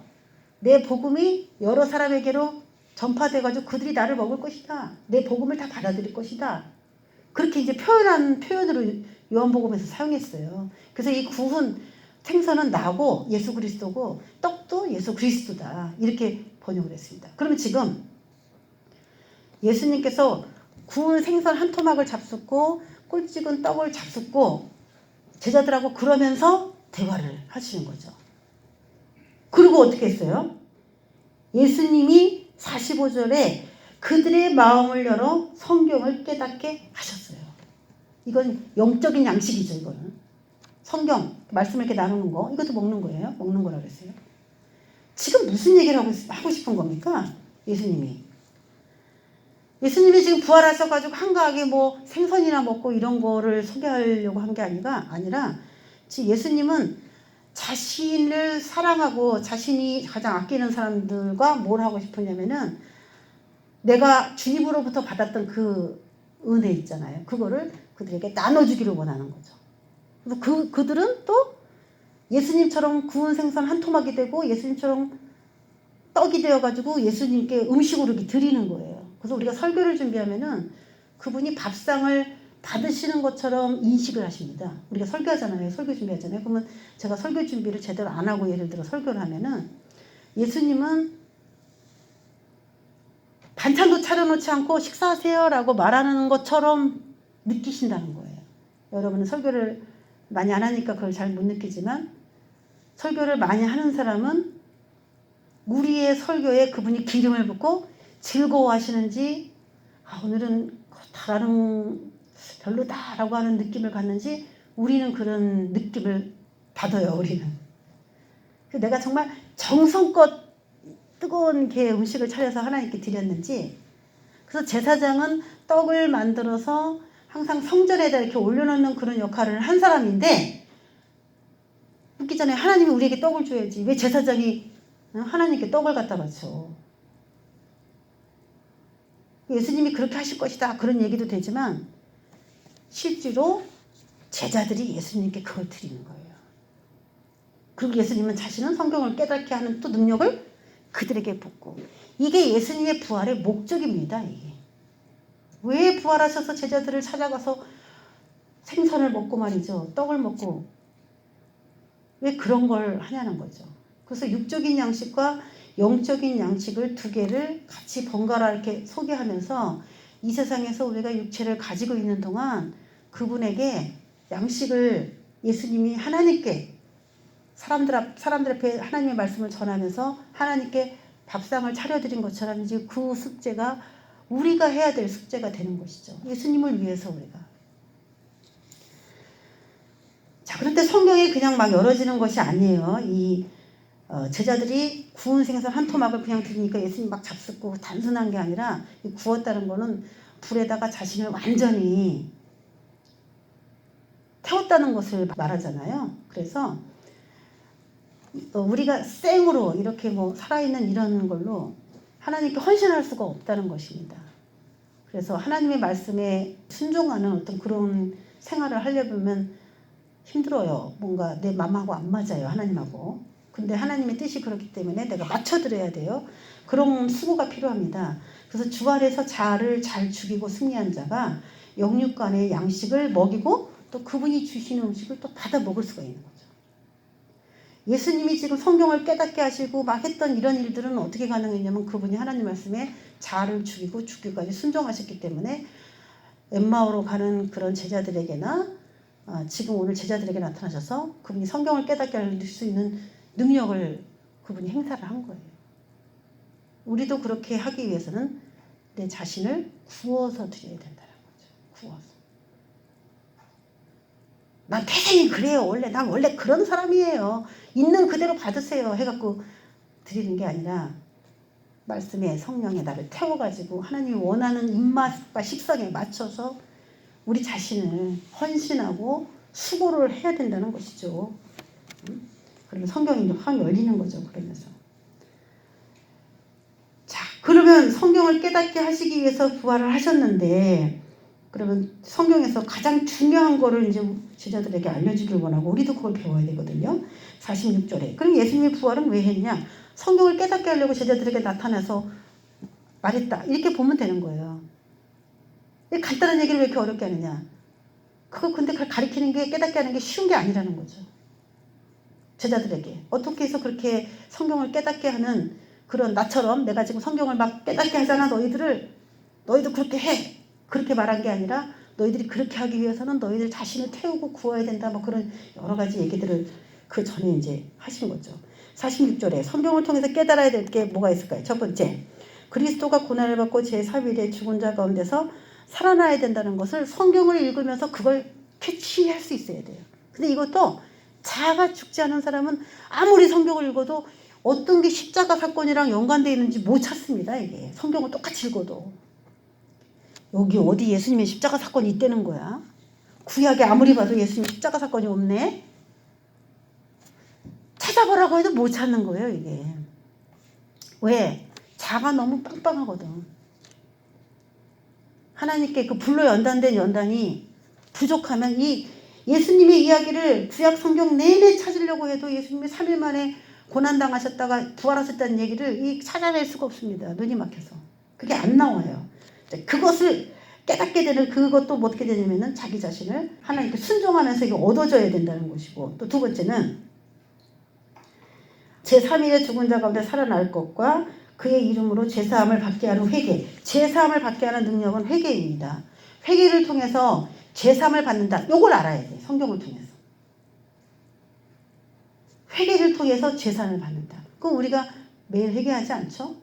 Speaker 1: 내 복음이 여러 사람에게로 전파돼가지고 그들이 나를 먹을 것이다. 내 복음을 다 받아들일 것이다. 그렇게 이제 표현한 표현으로 요한복음에서 사용했어요. 그래서 이 구운 생선은 나고 예수 그리스도고 떡도 예수 그리스도다. 이렇게 번역을 했습니다. 그러면 지금 예수님께서 구운 생선 한 토막을 잡숫고 꿀찍은 떡을 잡숫고 제자들하고 그러면서 대화를 하시는 거죠. 그리고 어떻게 했어요? 예수님이 45절에 그들의 마음을 열어 성경을 깨닫게 하셨어요. 이건 영적인 양식이죠. 이거는 성경 말씀을 이렇게 나누는 거, 이것도 먹는 거예요. 먹는 거라고 했어요. 지금 무슨 얘기를 하고 싶은 겁니까? 예수님이 지금 부활하셔가지고 한가하게 뭐 생선이나 먹고 이런 거를 소개하려고 한 게 아니라 지금 예수님은 자신을 사랑하고 자신이 가장 아끼는 사람들과 뭘 하고 싶으냐면은 내가 주님으로부터 받았던 그 은혜 있잖아요. 그거를 그들에게 나눠주기를 원하는 거죠. 그래서 그들은 또 예수님처럼 구운 생선 한 토막이 되고 예수님처럼 떡이 되어가지고 예수님께 음식으로 이렇게 드리는 거예요. 그래서 우리가 설교를 준비하면은 그분이 밥상을 받으시는 것처럼 인식을 하십니다. 우리가 설교하잖아요. 설교 준비하잖아요. 그러면 제가 설교 준비를 제대로 안 하고 예를 들어 설교를 하면은 예수님은 반찬도 차려놓지 않고 식사하세요라고 말하는 것처럼 느끼신다는 거예요. 여러분은 설교를 많이 안 하니까 그걸 잘 못 느끼지만 설교를 많이 하는 사람은 우리의 설교에 그분이 기름을 붓고 즐거워하시는지 오늘은 다른 별로다라고 하는 느낌을 갖는지 우리는 그런 느낌을 받아요. 우리는. 내가 정말 정성껏 뜨거운 게 음식을 차려서 하나님께 드렸는지. 그래서 제사장은 떡을 만들어서 항상 성전에다 이렇게 올려놓는 그런 역할을 한 사람인데 묻기 전에 하나님이 우리에게 떡을 줘야지 왜 제사장이 하나님께 떡을 갖다 바쳐. 예수님이 그렇게 하실 것이다 그런 얘기도 되지만 실제로 제자들이 예수님께 그걸 드리는 거예요. 그리고 예수님은 자신은 성경을 깨닫게 하는 또 능력을 그들에게 붓고 이게 예수님의 부활의 목적입니다. 이게. 왜 부활하셔서 제자들을 찾아가서 생선을 먹고 말이죠. 떡을 먹고 왜 그런 걸 하냐는 거죠. 그래서 육적인 양식과 영적인 양식을 두 개를 같이 번갈아 이렇게 소개하면서 이 세상에서 우리가 육체를 가지고 있는 동안 그분에게 양식을 예수님이 하나님께 사람들 앞에 하나님의 말씀을 전하면서 하나님께 밥상을 차려드린 것처럼 이제 그 숙제가 우리가 해야 될 숙제가 되는 것이죠. 예수님을 위해서 우리가. 자, 그런데 성경이 그냥 막 열어지는 것이 아니에요. 이 제자들이 구운 생선 한 토막을 그냥 드리니까 예수님 막 잡숫고 단순한 게 아니라 이 구웠다는 거는 불에다가 자신을 완전히 태웠다는 것을 말하잖아요. 그래서 우리가 생으로 이렇게 뭐 살아있는 이런 걸로 하나님께 헌신할 수가 없다는 것입니다. 그래서 하나님의 말씀에 순종하는 어떤 그런 생활을 하려면 힘들어요. 뭔가 내 마음하고 안 맞아요. 하나님하고. 근데 하나님의 뜻이 그렇기 때문에 내가 맞춰드려야 돼요. 그런 수고가 필요합니다. 그래서 주 안에서 자아를 잘 죽이고 승리한 자가 영육간의 양식을 먹이고 또 그분이 주시는 음식을 또 받아 먹을 수가 있는 거죠. 예수님이 지금 성경을 깨닫게 하시고 막 했던 이런 일들은 어떻게 가능했냐면 그분이 하나님 말씀에 자아를 죽이고 죽기까지 순종하셨기 때문에 엠마오로 가는 그런 제자들에게나 지금 오늘 제자들에게 나타나셔서 그분이 성경을 깨닫게 할 수 있는 능력을 그분이 행사를 한 거예요. 우리도 그렇게 하기 위해서는 내 자신을 구워서 드려야 된다는 거죠. 구워서. 난 태생이 그래요. 난 원래 그런 사람이에요. 있는 그대로 받으세요. 해갖고 드리는 게 아니라 말씀에 성령에 나를 태워가지고 하나님이 원하는 입맛과 식성에 맞춰서 우리 자신을 헌신하고 수고를 해야 된다는 것이죠. 그러면 성경이 이제 확 열리는 거죠. 그러면서 자, 그러면 성경을 깨닫게 하시기 위해서 부활을 하셨는데, 그러면 성경에서 가장 중요한 거를 이제 제자들에게 알려주길 원하고 우리도 그걸 배워야 되거든요. 46절에. 그럼 예수님이 부활은 왜 했냐? 성경을 깨닫게 하려고 제자들에게 나타나서 말했다. 이렇게 보면 되는 거예요. 간단한 얘기를 왜 이렇게 어렵게 하느냐? 근데 그걸 가리키는 게, 깨닫게 하는 게 쉬운 게 아니라는 거죠. 제자들에게. 어떻게 해서 그렇게 성경을 깨닫게 하는 그런, 나처럼 내가 지금 성경을 막 깨닫게 하잖아. 너희도 그렇게 해. 그렇게 말한 게 아니라 너희들이 그렇게 하기 위해서는 너희들 자신을 태우고 구워야 된다. 뭐 그런 여러 가지 얘기들을 그 전에 이제 하신 거죠. 46절에 성경을 통해서 깨달아야 될 게 뭐가 있을까요? 첫 번째, 그리스도가 고난을 받고 제3일에 죽은 자 가운데서 살아나야 된다는 것을 성경을 읽으면서 그걸 캐치할 수 있어야 돼요. 근데 이것도 자아가 죽지 않은 사람은 아무리 성경을 읽어도 어떤 게 십자가 사건이랑 연관되어 있는지 못 찾습니다. 이게 성경을 똑같이 읽어도. 여기 어디 예수님의 십자가 사건이 있다는 거야. 구약에 아무리 봐도 예수님 십자가 사건이 없네. 찾아보라고 해도 못 찾는 거예요. 이게 왜? 자가 너무 빵빵하거든. 하나님께 그 불로 연단된 연단이 부족하면 이 예수님의 이야기를 구약 성경 내내 찾으려고 해도 예수님이 3일 만에 고난당하셨다가 부활하셨다는 얘기를 찾아낼 수가 없습니다. 눈이 막혀서. 그게 안 나와요. 그것을 깨닫게 되는, 그것도 어떻게 되냐면은 자기 자신을 하나님께 순종하면서 이게 얻어져야 된다는 것이고, 또 두 번째는 제3일에 죽은 자 가운데 살아날 것과 그의 이름으로 제사함을 받게 하는 회개. 제사함을 받게 하는 능력은 회개입니다. 회개를 통해서 제사함을 받는다. 요걸 알아야 돼. 성경을 통해서. 회개를 통해서 제사함을 받는다. 그럼 우리가 매일 회개하지 않죠?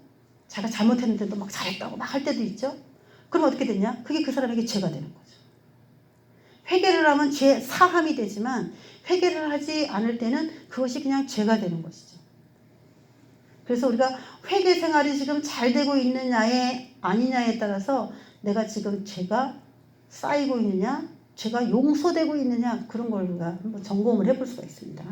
Speaker 1: 자기가 잘못했는데도 막 잘했다고 막 할 때도 있죠? 그럼 어떻게 되냐? 그게 그 사람에게 죄가 되는 거죠. 회개를 하면 죄 사함이 되지만 회개를 하지 않을 때는 그것이 그냥 죄가 되는 것이죠. 그래서 우리가 회개 생활이 지금 잘 되고 있느냐에 아니냐에 따라서 내가 지금 죄가 쌓이고 있느냐, 죄가 용서되고 있느냐, 그런 걸 우리가 한번 점검을 해볼 수가 있습니다.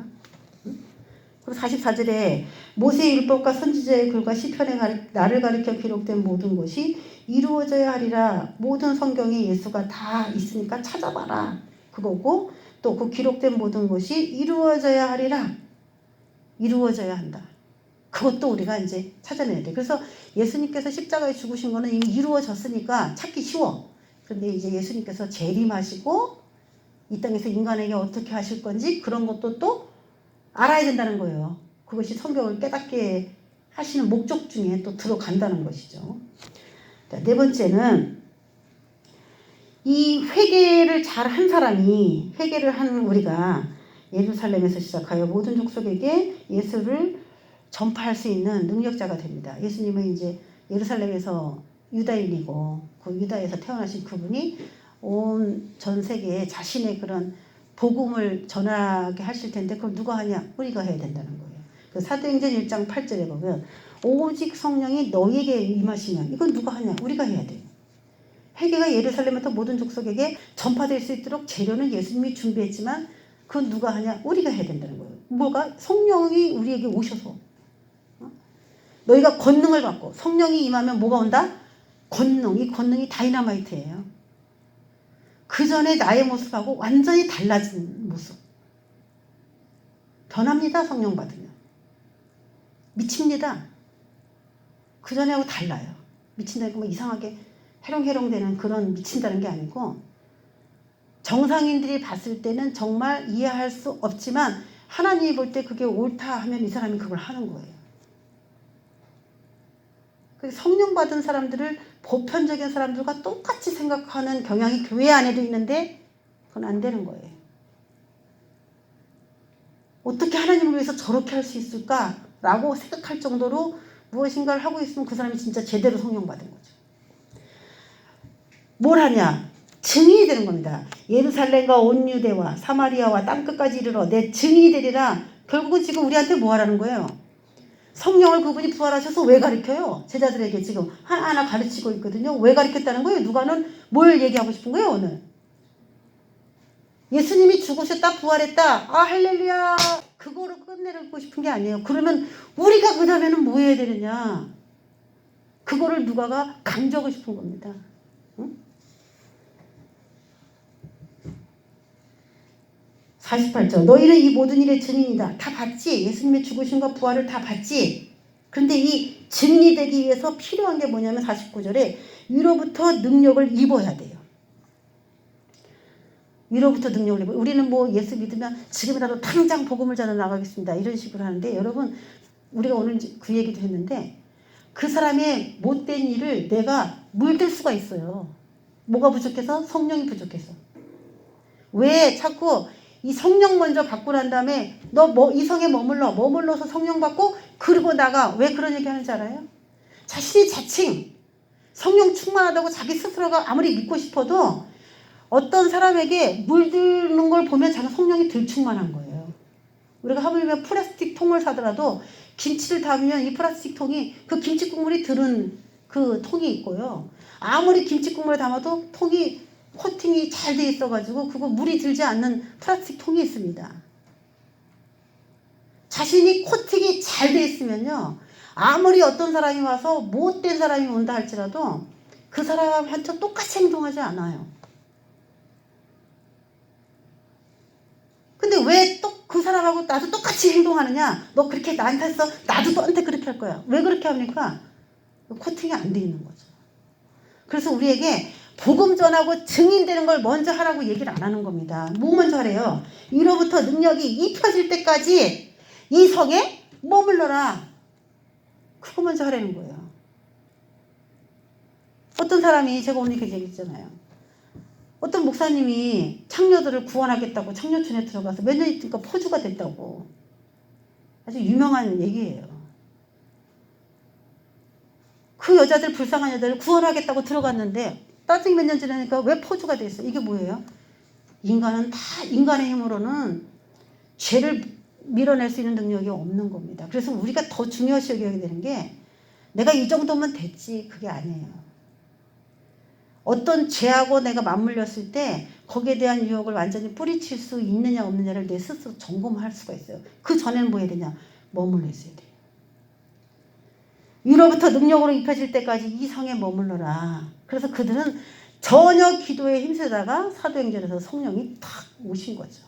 Speaker 1: 그리고 44절에 모세의 율법과 선지자의 글과 시편에 나를 가리켜 기록된 모든 것이 이루어져야 하리라. 모든 성경에 예수가 다 있으니까 찾아봐라. 그거고, 또 그 기록된 모든 것이 이루어져야 하리라. 이루어져야 한다. 그것도 우리가 이제 찾아내야 돼. 그래서 예수님께서 십자가에 죽으신 거는 이미 이루어졌으니까 찾기 쉬워. 그런데 이제 예수님께서 재림하시고 이 땅에서 인간에게 어떻게 하실 건지 그런 것도 또 알아야 된다는 거예요. 그것이 성경을 깨닫게 하시는 목적 중에 또 들어간다는 것이죠. 자, 네 번째는 이 회개를 잘 한 사람이, 회개를 한 우리가 예루살렘에서 시작하여 모든 족속에게 예수를 전파할 수 있는 능력자가 됩니다. 예수님은 이제 예루살렘에서 유다인이고 그 유다에서 태어나신 그분이 온 전 세계에 자신의 그런 복음을 전하게 하실 텐데 그걸 누가 하냐? 우리가 해야 된다는 거예요. 그 사도행전 1장 8절에 보면 오직 성령이 너희에게 임하시면, 이건 누가 하냐? 우리가 해야 돼요. 회개가 예루살렘부터 모든 족속에게 전파될 수 있도록 재료는 예수님이 준비했지만 그건 누가 하냐? 우리가 해야 된다는 거예요. 뭐가? 성령이 우리에게 오셔서, 너희가 권능을 받고, 성령이 임하면 뭐가 온다? 권능. 이 권능이 다이너마이트예요. 그 전에 나의 모습하고 완전히 달라진 모습. 변합니다. 성령 받으면. 미칩니다. 그 전에하고 달라요. 미친다니까 뭐 이상하게 해롱해롱 되는 그런 미친다는 게 아니고, 정상인들이 봤을 때는 정말 이해할 수 없지만 하나님이 볼 때 그게 옳다 하면 이 사람이 그걸 하는 거예요. 성령 받은 사람들을 보편적인 사람들과 똑같이 생각하는 경향이 교회 안에도 있는데 그건 안 되는 거예요. 어떻게 하나님을 위해서 저렇게 할 수 있을까라고 생각할 정도로 무엇인가를 하고 있으면 그 사람이 진짜 제대로 성령 받은 거죠. 뭘 하냐? 증인이 되는 겁니다. 예루살렘과 온 유대와 사마리아와 땅끝까지 이르러 내 증인이 되리라. 결국은 지금 우리한테 뭐 하라는 거예요? 성령을 그분이 부활하셔서 왜 가르쳐요? 제자들에게 지금 하나하나 가르치고 있거든요. 왜 가르쳤다는 거예요? 누가는 뭘 얘기하고 싶은 거예요, 오늘? 예수님이 죽으셨다, 부활했다. 아, 할렐루야. 그거로 끝내고 싶은 게 아니에요. 그러면 우리가 그 다음에는 뭐 해야 되느냐? 그거를 누가가 강조하고 싶은 겁니다. 응? 48절. 너희는 이 모든 일의 증인이다. 다 봤지? 예수님의 죽으심과 부활을 다 봤지? 그런데 이 증인이 되기 위해서 필요한 게 뭐냐면 49절에 위로부터 능력을 입어야 돼요. 위로부터 능력을 입어. 우리는 뭐 예수 믿으면 지금이라도 당장 복음을 전해 나가겠습니다. 이런 식으로 하는데 여러분 우리가 오늘 그 얘기도 했는데 그 사람의 못된 일을 내가 물들 수가 있어요. 뭐가 부족해서? 성령이 부족해서. 왜 자꾸 이 성령 먼저 받고 난 다음에 너 뭐 이 성에 머물러서 성령 받고 그리고 나가. 왜 그런 얘기 하는지 알아요? 자신이 자칭 성령 충만하다고 자기 스스로가 아무리 믿고 싶어도 어떤 사람에게 물드는 걸 보면 자기 성령이 덜 충만한 거예요. 우리가 하물며 플라스틱 통을 사더라도 김치를 담으면 이 플라스틱 통이 그 김치 국물이 들은 그 통이 있고요. 아무리 김치 국물을 담아도 통이 코팅이 잘 돼 있어가지고 그거 물이 들지 않는 플라스틱 통이 있습니다. 자신이 코팅이 잘 돼 있으면요. 아무리 어떤 사람이 와서 못된 사람이 온다 할지라도 그 사람한테 똑같이 행동하지 않아요. 근데 왜 또 그 사람하고 나도 똑같이 행동하느냐? 너 그렇게 나한테 했어? 나도 너한테 그렇게 할 거야. 왜 그렇게 합니까? 코팅이 안 돼 있는 거죠. 그래서 우리에게 복음 전하고 증인되는 걸 먼저 하라고 얘기를 안 하는 겁니다. 뭐 먼저 하래요? 이로부터 능력이 입혀질 때까지 이 성에 머물러라. 그거 먼저 하라는 거예요. 어떤 사람이 제가 오늘 이렇게 얘기했잖아요. 어떤 목사님이 창녀들을 구원하겠다고 창녀촌에 들어가서 몇 년 있으니까 포주가 됐다고. 아주 유명한 얘기예요. 그 여자들, 불쌍한 여자를 구원하겠다고 들어갔는데 따지기 몇 년 지나니까 왜 포주가 됐어? 이게 뭐예요? 인간은 다 인간의 힘으로는 죄를 밀어낼 수 있는 능력이 없는 겁니다. 그래서 우리가 더 중요시 여겨야 되는 게 내가 이 정도면 됐지 그게 아니에요. 어떤 죄하고 내가 맞물렸을 때 거기에 대한 유혹을 완전히 뿌리칠 수 있느냐 없느냐를 내 스스로 점검할 수가 있어요. 그 전에는 뭐 해야 되냐? 머물러 있어야 돼요. 위로부터 능력으로 입혀질 때까지 이 성에 머물러라. 그래서 그들은 전혀 기도에 힘쓰다가 사도행전에서 성령이 탁 오신 거죠.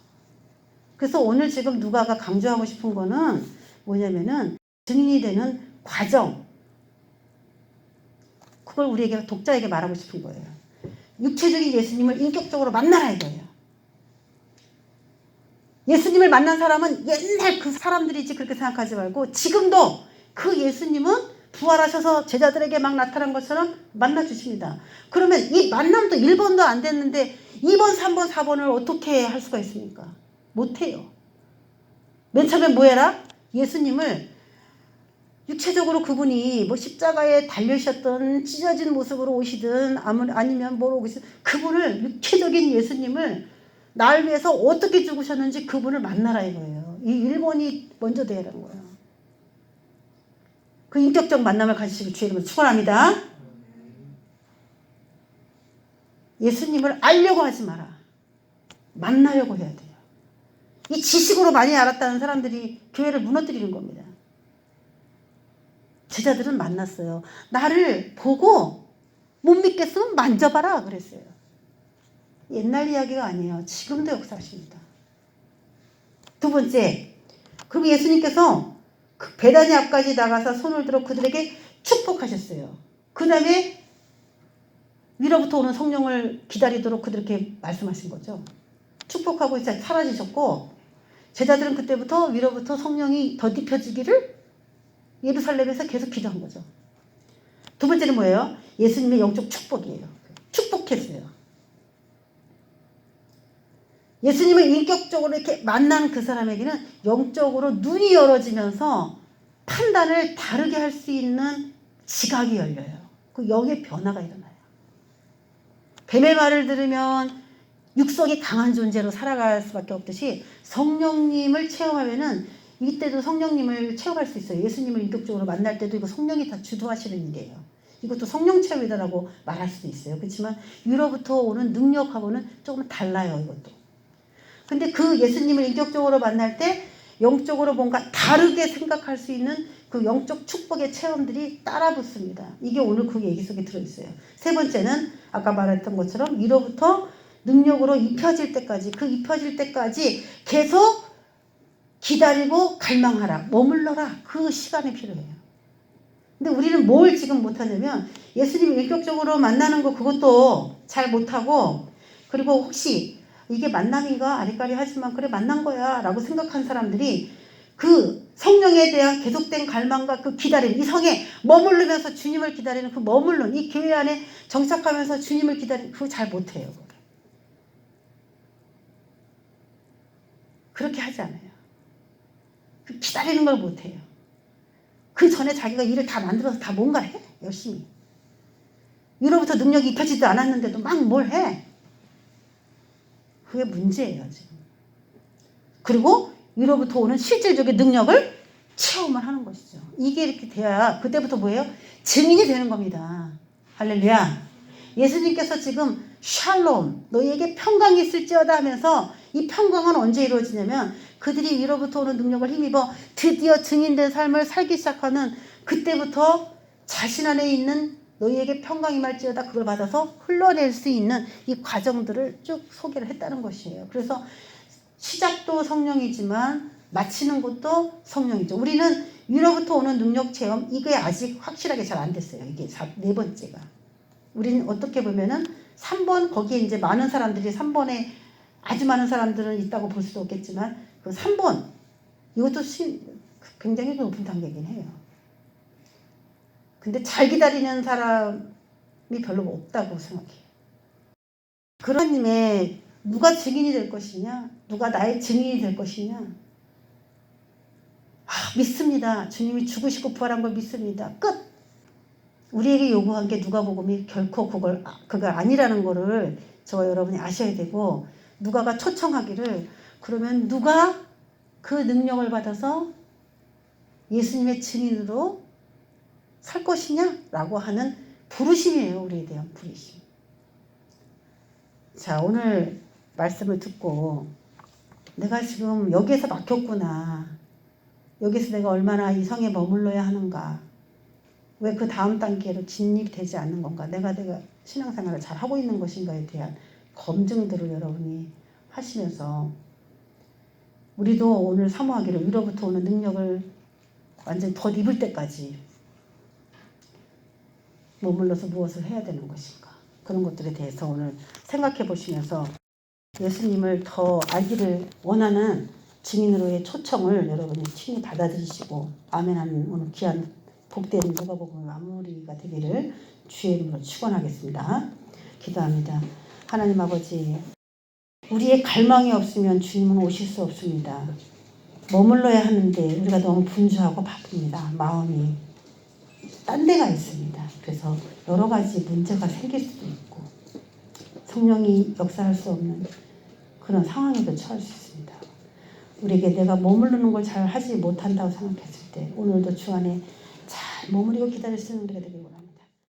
Speaker 1: 그래서 오늘 지금 누가가 강조하고 싶은 거는 뭐냐면은 증인이 되는 과정. 그걸 우리에게 독자에게 말하고 싶은 거예요. 육체적인 예수님을 인격적으로 만나라 이거예요. 예수님을 만난 사람은 옛날 그 사람들이지 그렇게 생각하지 말고 지금도 그 예수님은 부활하셔서 제자들에게 막 나타난 것처럼 만나주십니다. 그러면 이 만남도 1번도 안 됐는데 2번, 3번, 4번을 어떻게 할 수가 있습니까? 못해요. 맨 처음에 뭐 해라? 예수님을 육체적으로 그분이 뭐 십자가에 달려셨던 찢어진 모습으로 오시든 아니면 뭐로 오시든 그분을 육체적인 예수님을 날 위해서 어떻게 죽으셨는지 그분을 만나라 이거예요. 이 1번이 먼저 되라는 거예요. 그 인격적 만남을 가지시길 주의 이름으로 축원합니다. 예수님을 알려고 하지 마라. 만나려고 해야 돼요. 이 지식으로 많이 알았다는 사람들이 교회를 무너뜨리는 겁니다. 제자들은 만났어요. 나를 보고 못 믿겠으면 만져봐라 그랬어요. 옛날 이야기가 아니에요. 지금도 역사하십니다. 두 번째, 그럼 예수님께서 그 베다니 앞까지 나가서 손을 들어 그들에게 축복하셨어요. 그 다음에 위로부터 오는 성령을 기다리도록 그들에게 말씀하신 거죠. 축복하고 이제 사라지셨고 제자들은 그때부터 위로부터 성령이 덧입혀지기를 예루살렘에서 계속 기도한 거죠. 두 번째는 뭐예요? 예수님의 영적 축복이에요. 축복했어요. 예수님을 인격적으로 이렇게 만난 그 사람에게는 영적으로 눈이 열어지면서 판단을 다르게 할 수 있는 지각이 열려요. 그 영의 변화가 일어나요. 뱀의 말을 들으면 육성이 강한 존재로 살아갈 수밖에 없듯이 성령님을 체험하면은 이때도 성령님을 체험할 수 있어요. 예수님을 인격적으로 만날 때도 이거 성령이 다 주도하시는 일이에요. 이것도 성령 체험이다라고 말할 수도 있어요. 그렇지만 위로부터 오는 능력하고는 조금 달라요. 이것도. 근데 그 예수님을 인격적으로 만날 때 영적으로 뭔가 다르게 생각할 수 있는 그 영적 축복의 체험들이 따라 붙습니다. 이게 오늘 그 얘기 속에 들어있어요. 세 번째는 아까 말했던 것처럼 위로부터 능력으로 입혀질 때까지, 그 입혀질 때까지 계속 기다리고 갈망하라, 머물러라. 그 시간이 필요해요. 근데 우리는 뭘 지금 못하냐면 예수님을 인격적으로 만나는 거 그것도 잘 못하고, 그리고 혹시 이게 만남인가 아리까리 하지만 그래 만난 거야 라고 생각한 사람들이 그 성령에 대한 계속된 갈망과 그 기다림, 이 성에 머무르면서 주님을 기다리는 그 머무른 이 교회 안에 정착하면서 주님을 기다리는 그거 잘 못해요. 그렇게 하지 않아요. 그 기다리는 걸 못해요. 그 전에 자기가 일을 다 만들어서 다 뭔가 해. 열심히. 위로부터 능력이 입혀지지도 않았는데도 막 뭘 해. 그게 문제예요 지금. 그리고 위로부터 오는 실질적인 능력을 체험을 하는 것이죠. 이게 이렇게 돼야 그때부터 뭐예요? 증인이 되는 겁니다. 할렐루야. 예수님께서 지금 샬롬 너희에게 평강이 있을지어다 하면서 이 평강은 언제 이루어지냐면 그들이 위로부터 오는 능력을 힘입어 드디어 증인된 삶을 살기 시작하는 그때부터 자신 안에 있는 너희에게 평강이 말지어다 그걸 받아서 흘러낼 수 있는 이 과정들을 쭉 소개를 했다는 것이에요. 그래서 시작도 성령이지만 마치는 것도 성령이죠. 우리는 위로부터 오는 능력 체험 이게 아직 확실하게 잘 안 됐어요. 이게 네 번째가. 우리는 어떻게 보면은 3번 거기에 이제 많은 사람들이 3번에 아주 많은 사람들은 있다고 볼 수도 없겠지만 그 3번 이것도 굉장히 높은 단계이긴 해요. 근데 잘 기다리는 사람이 별로 없다고 생각해요. 그런 님의 누가 증인이 될 것이냐? 누가 나의 증인이 될 것이냐? 믿습니다. 주님이 죽으시고 부활한 걸 믿습니다. 끝! 우리에게 요구한 게 누가복음이 결코 그거 아니라는 거를 저와 여러분이 아셔야 되고, 누가가 초청하기를 그러면 누가 그 능력을 받아서 예수님의 증인으로 살 것이냐라고 하는 부르심이에요. 우리에 대한 부르심. 자, 오늘 말씀을 듣고 내가 지금 여기에서 막혔구나. 여기서 내가 얼마나 이 성에 머물러야 하는가. 왜 그 다음 단계로 진입되지 않는 건가. 내가 신앙생활을 잘 하고 있는 것인가에 대한 검증들을 여러분이 하시면서 우리도 오늘 사모하기를 위로부터 오는 능력을 완전히 덧입을 때까지 머물러서 무엇을 해야 되는 것인가. 그런 것들에 대해서 오늘 생각해 보시면서 예수님을 더 알기를 원하는 증인으로의 초청을 여러분이 친히 받아들이시고 아멘하는 오늘 귀한 복된 누가복음 마무리가 되기를 주의 이름으로 축원하겠습니다. 기도합니다. 하나님 아버지, 우리의 갈망이 없으면 주님은 오실 수 없습니다. 머물러야 하는데 우리가 너무 분주하고 바쁩니다. 마음이 딴 데가 있습니다. 그래서 여러 가지 문제가 생길 수도 있고 성령이 역사할 수 없는 그런 상황에도 처할 수 있습니다. 우리에게 내가 머무르는 걸 잘 하지 못한다고 생각했을 때 오늘도 주 안에 잘 머무르고 기다릴 수 있는 우리가 되길 원합니다.